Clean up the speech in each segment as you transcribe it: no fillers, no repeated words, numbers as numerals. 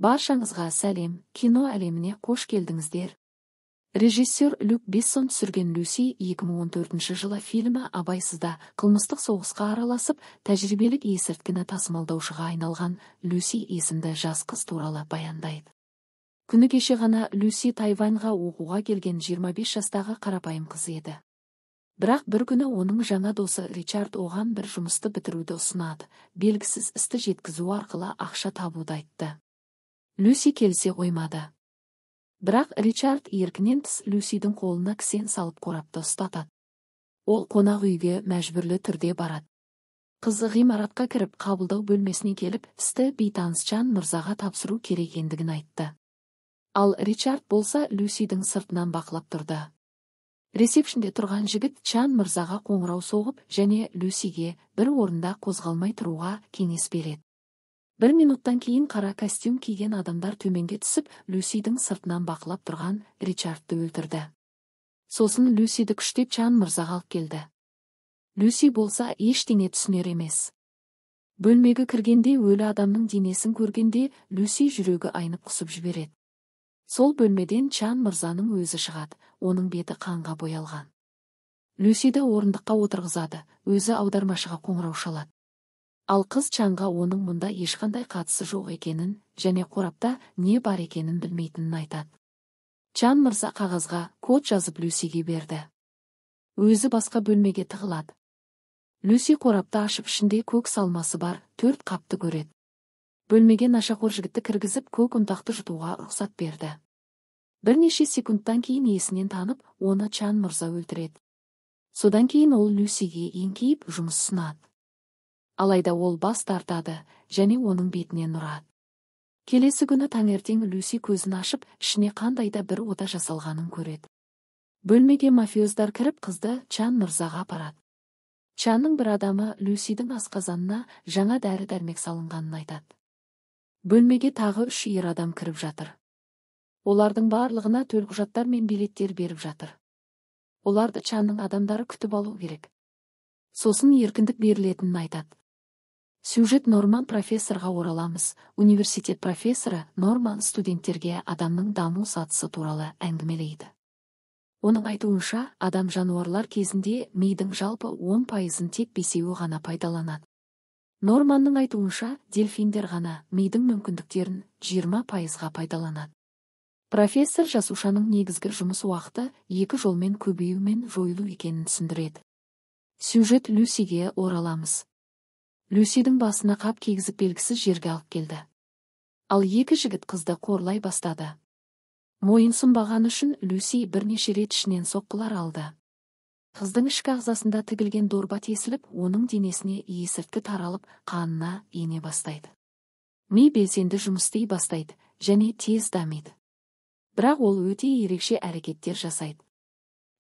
Баршаңызға сәлем, кино әлеміне қош келдіңіздер. Режиссер Люк Бессон түсірген Люси 2014 жылы фильмі абайсызда қылмыстық соғысқа араласып, тәжірибелік есірткіні тасымалдаушыға айналған Люси есімді жас қыз туралы баяндайды. Күні кеше ғана Люси Тайваньға оқуға келген 25 жастағы қарапайым қыз еді. Бірақ бір күні оның жаңа досы Ричард оған бір жұмысты бітіруді ұсынады, белгісіз істі жеткізу арқылы ақша табуды айтты. Люси келсе қоймады. Бірақ Ричард еркінен тыс Люсидің қолына кісен салып қорапты ұстатады. Ол қонақ үйге мәжбүрлі түрде барады. Қызы ғимаратқа кіріп қабылдау бөлмесіне келіп, істі бейтаныс Чан мырзаға тапсыру керек ендігін айтты. Ал Ричард болса Люсидің сыртынан бақылап тұрды. Ресепшнде тұрған жігіт Чан мырзаға қоңырау соғып және Люсиге бір орында қозғалмай тұруға кеңес береді. Бір минуттан кейін қара костюм киген адамдар төменге түсіп, Люсидің сыртынан бақылап тұрған Ричардты өлтірді. Сосын Люсиді күштеп Чан мырзаға алып келді. Люси болса ештеңе түсінер емес. Бөлмеге кіргенде өлі адамның денесін көргенде Люси жүрегі айнып құсып жібереді. Сол бөлмеден Чан мырзаның өзі шығады, оның беті қанға боялған. Люсиді орындыққа отырғызады, өзі аудармашыға қоңырау шалады. Ал қыз Чанға оның мұнда ешқандай қатысы жоқ екенін және қорапта не бар екенін білмейтінін айтады. Чан мырза қағазға код жазып Люсиге берді. Өзі басқа бөлмеге тығылады. Люси қорапты ашып ішінде көк салмасы бар 4 қапты көреді. Бөлмеге нашақор жігітті кіргізіп көк ұнтақты жұтуға рұқсат берді. Бірнеше секундтан кейін есінен танып, оны Чан мырза өлтіреді. Содан кейін ол Люсиге еңкейіп жұмыс ұсынады. Алайда ол бас тартады және оның бетінен ұрады. Келесі күні таңертең Люси көзін ашып, ішіне қандай да бір ота жасалғанын көреді. Бөлмеге мафиоздар кіріп қызды Чан мырзаға апарады. Чанның бір адамы Люсидің асқазанына жаңа дәрі-дәрмек салынғанын айтады. Бөлмеге тағы 3 ер адам кіріп жатыр. Олардың барлығына төлқұжаттар мен билеттер беріп жатыр. Оларды Чанның адамдары күтіп алу керек. Сосын еркіндік берілетінін айтады. Сюжет Норман профессорға ораламыз. Университет профессоры Норман студенттерге адамның даму сатысы туралы әңгімелейді. Оның айтуынша, адам жануарлар кезінде мидың жалпы 10%-ын тек 5-еуі ғана пайдаланады. Норманның айтуынша, дельфиндер ғана мидың мүмкіндіктерін 20%-ға пайдаланады. Профессор жасушаның негізгі жұмыс уақыты 2 жолмен көбею мен жойылу екенін түсіндіреді. Сюжет Люсиге ораламыз. Люсидің басына қап кигізіп белгісіз жерге алып келді. Ал 2 жігіт қызды қорлай бастады. Мойын сұнбаған үшін Люси бірнеше рет ішінен соққылар алды. Қыздың ішкі ағзасында тігілген дорба тесіліп, оның денесіне есірткі таралып, қанына ене бастайды. Ми белсенді жұмыс істей бастайды және тез дамиды. Бірақ ол өте ерекше әрекеттер жасайды.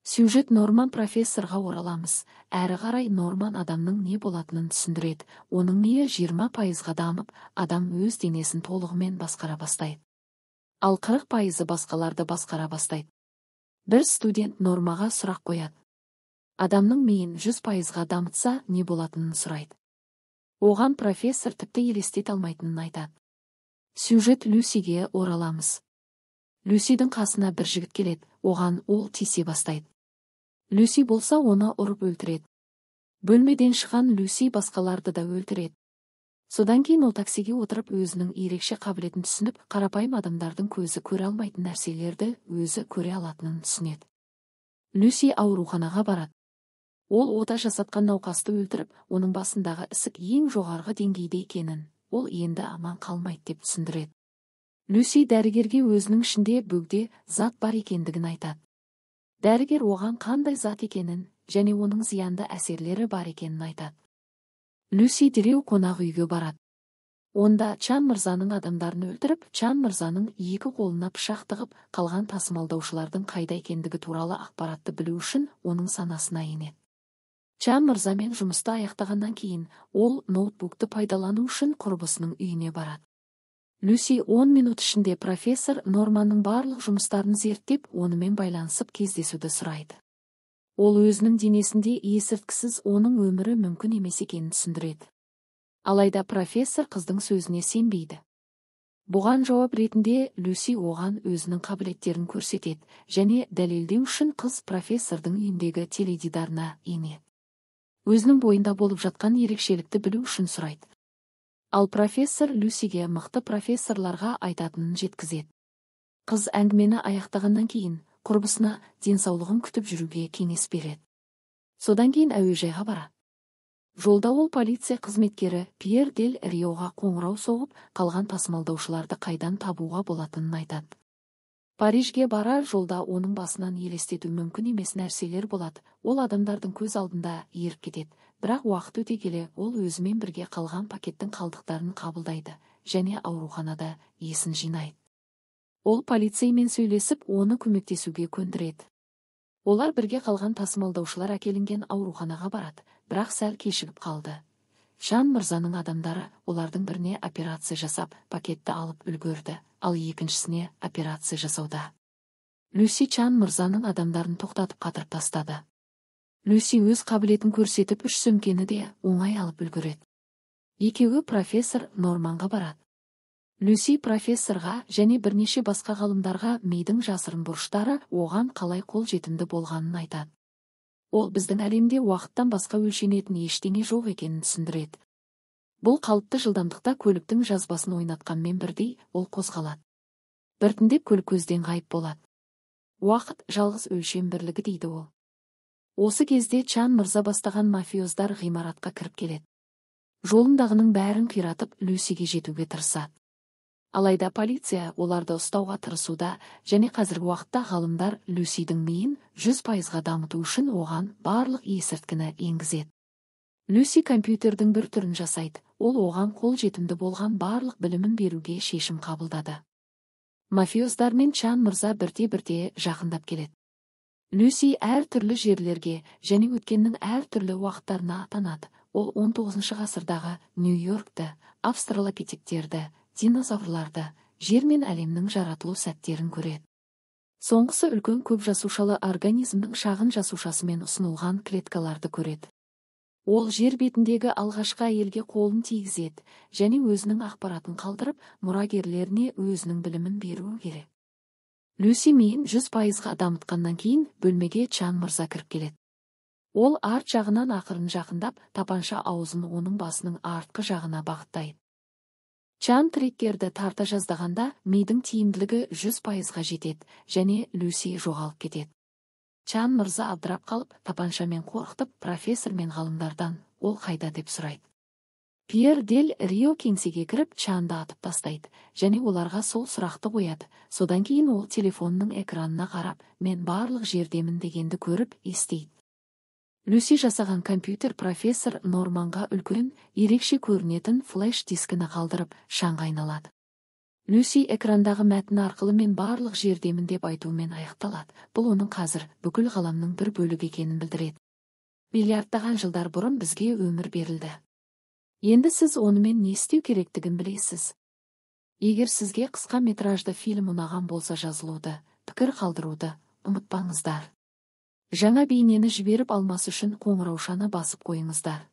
Сюжет Норман профессорға ораламыз. Әрі қарай Норман адамның не болатынын түсіндіреді. Оның миы 20%-ға дамып, адам өз денесін толығымен басқара бастайды. Ал 40% басқаларды басқара бастайды. Бір студент Нормаға сұрақ қояды. Адамның миын 100%-ға дамытса не болатынын сұрайды. Оған профессор тіпті елестете алмайтынын айтады. Сюжет Люсиге ораламыз. Люсидің қасына бір жігіт келеді, оған ол тисе бастайды. Люси болса оны ұрып өлтіреді. Бөлмеден шыққан Люси басқаларды да өлтіреді. Содан кейін ол таксиге отырып өзінің ерекше қабілетін түсініп, қарапайым адамдардың көзі көре алмайтын нәрселерді өзі көре алатынын түсінеді. Люси ауруханаға барады. Ол ота жасатқан науқасты өлтіріп, оның басындағы ісік ең жоғарғы деңгейде екенін, ол енді аман қалмайды деп түсіндіреді. Люси дәрігерге өзінің ішінде бөгде зат бар екендігін айтады. Дәрігер оған қандай зат екенін және оның зиянды әсерлері бар екенін айтады. Люси дереу қонақ үйге барады. Онда Чан мырзаның адамдарын өлтіріп, Чан мырзаның 2 қолына пышақ тығып, қалған тасымалдаушылардың қайда екендігі туралы ақпаратты білу үшін оның санасына енеді. Чан мырзамен жұмысты аяқтағаннан кейін, ол ноутбукты пайдалану үшін құрбысының үйіне барады. Люси 10 минут ішінде профессор Норманның барлық жұмыстарын зерттеп, онымен байланысып кездесуді сұрайды. Ол өзінің денесінде есірткісіз оның өмірі мүмкін емес екенін түсіндіреді. Алайда профессор қыздың сөзіне сенбейді. Бұған жауап ретінде Люси оған өзінің қабілеттерін көрсетеді және дәлелдеу үшін қыз профессордың үйіндегі теледидарына енеді. Өзінің бойында болып жатқан ерекшелікті білу үшін сұрайды. Ал профессор Люсиге мықты профессорларға айтатынын жеткізеді. Қыз әңгімені аяқтағаннан кейін құрбысына денсаулығын күтіп жүруге кеңес береді. Содан кейін әуежайға барады. Жолда ол полиция қызметкері Пьер Дель Риоға қоңырау соғып, қалған тасымалдаушыларды қайдан табуға болатынын айтады. Парижге барар жолда оның басынан елестету мүмкін емес нәрселер болады. Ол адамдардың көз алдында еріп кетеді, бірақ уақыт өте келе ол өзімен бірге қалған пакеттің қалдықтарын қабылдайды және ауруханада есін жинайды. Ол полицеймен сөйлесіп, оны көмектесуге көндіреді. Олар бірге қалған тасымалдаушылар әкелінген ауруханаға барады, бірақ сәл кешігіп қалды. Чан мырзаның адамдары олардың біріне операция жасап, пакетті алып үлгерді, ал екіншісіне операция жасауда. Люси Чан мырзаның адамдарын тоқтатып қатырып тастады. Люси өз қабілетін көрсетіп, 3 сөмкені де оңай алып үлгереді. Екеуі профессор Норманға барады. Люси профессорға және бірнеше басқа ғалымдарға мидың жасырын бұрыштары оған қалай қол жетімді болғанын айтады. Ол біздің әлемде уақыттан басқа өлшенетін ештеңе жоқ екенін түсіндіреді. Бұл қалыпты жылдамдықта көліктің жазбасын ойнатқанмен бірдей ол қозғалады. Біртіндеп көлік көзден ғайып болады. Уақыт жалғыз өлшем бірлігі дейді ол. Осы кезде Чан мырза бастаған мафиоздар ғимаратқа кіріп келеді. Жолындағының бәрін қиратып, Люсиге жетуге тырысады. Алайда полиция оларды ұстауға тырысуда және қазіргі уақытта ғалымдар Люсидің миын 100%-ға дамыту үшін оған барлық есірткіні енгізеді. Люси компьютердің бір түрін жасайды, ол оған қол жетімді болған барлық білімін беруге шешім қабылдады. Мафиоздар мен Чан мырза бірте-бірте жақындап келеді. Люси әр түрлі жерлерге және өткеннің әр түрлі уақыттарына аттанады. Ол 19 ғасырдағы Нью-Йоркты, австралопитектерді, динозаврларды, жер мен әлемнің жаратылу сәттерін көреді. Соңғысы үлкен көп жасушалы организмнің шағын жасушасымен ұсынылған клеткаларды көреді. Ол жер бетіндегі алғашқы әйелге қолын тигізеді және өзінің ақпаратын қалдырып, мұрагерлеріне өзінің білімін беруі керек. Люси миын 100%-ға дамытқаннан кейін бөлмеге Чан мырза кіріп келеді. Ол арт жағынан ақырын жақындап, тапанша аузын оның басының артқы жағына бағыттайды. Чан треккерді тарта жаздағанда мидың тиімділігі 100%-ға жетеді және Люси жоғалып кетеді. Чан мырза абдырап қалып, тапаншамен қорқытып, профессор мен ғалымдардан ол қайда деп сұрайды. Пьер Дель Рио кеңсеге кіріп, Чанды атып тастайды және оларға сол сұрақты қояды. Содан кейін ол телефонның экранына қарап, мен барлық жердемін дегенді көріп естиді. Люси жасаған компьютер профессор Норманға үлкен, ерекше көрінетін флеш дискіні қалдырып, шаңға айналады. Люси экрандағы мәтін арқылы мен барлық жердемін деп айтумен аяқталады. Бұл оның қазір бүкіл ғаламның бір бөлігі екенін білдіреді. Миллиардтаған жылдар бұрын бізге өмір берілді. Енді сіз онымен не істеу керектігін білесіз. Егер сізге қысқа метражды фильм ұнаған болса, жазылуды, пікір қалдыруды ұмытпаңыздар. Жаңа бейнені жіберіп алмас үшін қоңыраушаны басып қойыңыздар.